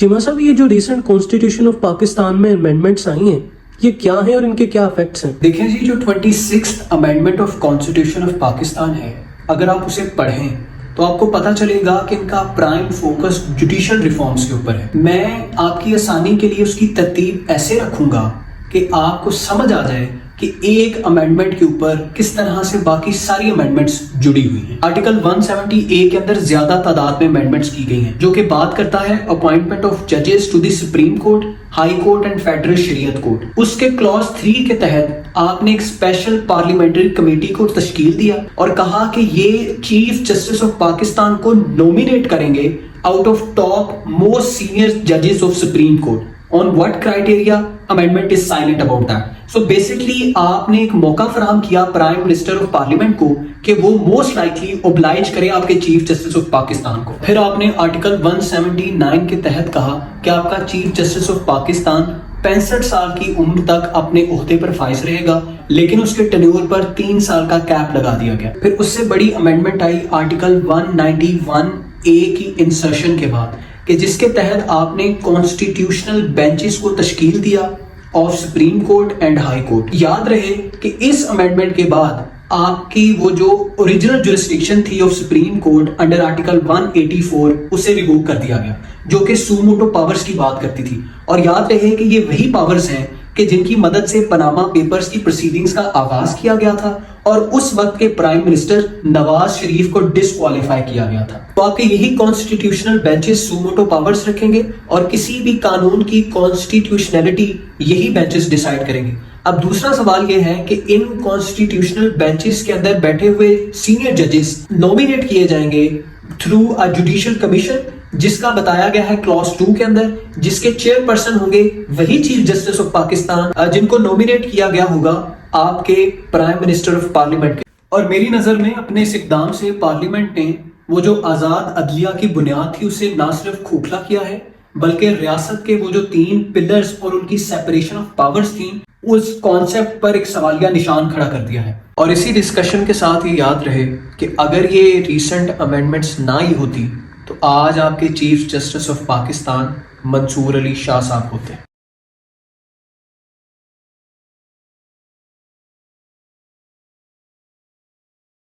चिमा साहब, ये जो रिसेंट कॉन्स्टिट्यूशन ऑफ पाकिस्तान में अमेंडमेंट्स आई हैं, ये क्या है और इनके क्या इफेक्ट्स हैं? देखें जी, जो 26th amendment of constitution of Pakistan है, अगर आप उसे पढ़ें तो आपको पता चलेगा कि इनका प्राइम फोकस जुडिशल रिफॉर्म्स के ऊपर है। मैं आपकी आसानी के लिए उसकी तरतीब ऐसे रखूंगा कि आपको समझ आ जाए कि एक अमेंडमेंट के ऊपर किस तरह से बाकी सारी अमेंडमेंट्स जुड़ी हुई हैं। आर्टिकल 170A के अंदर ज्यादा तादाद में अमेंडमेंट्स की गई हैं, जो कि बात करता है अपॉइंटमेंट ऑफ जजेस to the supreme court, high court and federal शरीयत कोर्ट। उसके क्लॉज 3 के तहत आपने एक स्पेशल पार्लियामेंट्री कमेटी को तश्कील दिया और कहा कि ये चीफ जस्टिस ऑफ पाकिस्तान को नॉमिनेट करेंगे out of top most senior जजेस of supreme court. On what criteria? Amendment is silent about that. So basically आपने एक मौका फराहम किया प्राइम मिनिस्टर ऑफ पार्लियामेंट को कि वो मोस्ट लाइकली ओब्लाइज करे आपके चीफ जस्टिस ऑफ पाकिस्तान को। फिर आपने आर्टिकल 179 के तहत कहा कि आपका चीफ जस्टिस ऑफ पाकिस्तान 65 साल की उम्र तक अपने ओहदे पर फाइज रहेगा, लेकिन उसके टेन्योर पर 3 साल का कैप लगा दिया गया। फिर उससे बड़ी अमेंडमेंट आई आर्टिकल 191A की इंसर्शन के बाद, कि जिसके तहत आपने कॉन्स्टिट्यूशनल बेंचेस को तश्कील दिया of supreme court and high court. याद रहे कि इस अमेंडमेंट के बाद आपकी वो जो ओरिजिनल जुरिस्डिक्शन थी of supreme court under article 184 उसे रिवोक कर दिया गया, जो कि सुमोटो पावर्स की बात करती थी। और याद रहे कि ये वही पावर्स हैं कि जिनकी मदद से पनामा पेपर्स की प्रोसीडिंग्स का आगाज किया गया था और उस वक्त के प्राइम मिनिस्टर नवाज शरीफ को डिस्क्वालीफाई किया गया था। तो आपके यही कॉन्स्टिट्यूशनल बेंचेस सुमोटो पावर्स रखेंगे और किसी भी कानून की कॉन्स्टिट्यूशनलिटी यही बेंचेस डिसाइड करेंगे। अब दूसरा सवाल यह है कि इन कॉन्स्टिट्यूशनल बेंचेस के अंदर बैठे हुए सीनियर जजेस नॉमिनेट किए जाएंगे थ्रू अ जुडिशियल कमीशन, जिसका बताया गया है क्लॉज 2 के अंदर, जिसके चेयरपर्सन होंगे वही चीफ जस्टिस ऑफ पाकिस्तान जिनको नॉमिनेट किया गया होगा आपके प्राइम मिनिस्टर ऑफ पार्लियामेंट के। और मेरी नजर में अपने इस इकदाम से पार्लियामेंट ने वो जो आजाद अदलिया की बुनियाद थी उसे ना सिर्फ खोखला किया है, बल्कि रियासत के वो जो 3 पिलर्स और उनकी सेपरेशन ऑफ पावर्स थी उस कॉन्सेप्ट पर एक सवालिया निशान खड़ा कर दिया है। और इसी डिस्कशन के साथ ही याद रहे कि अगर ये रिसेंट अमेंडमेंट्स ना ही होती तो आज आपके chief justice of Pakistan Mansoor Ali Shah Sahab होते।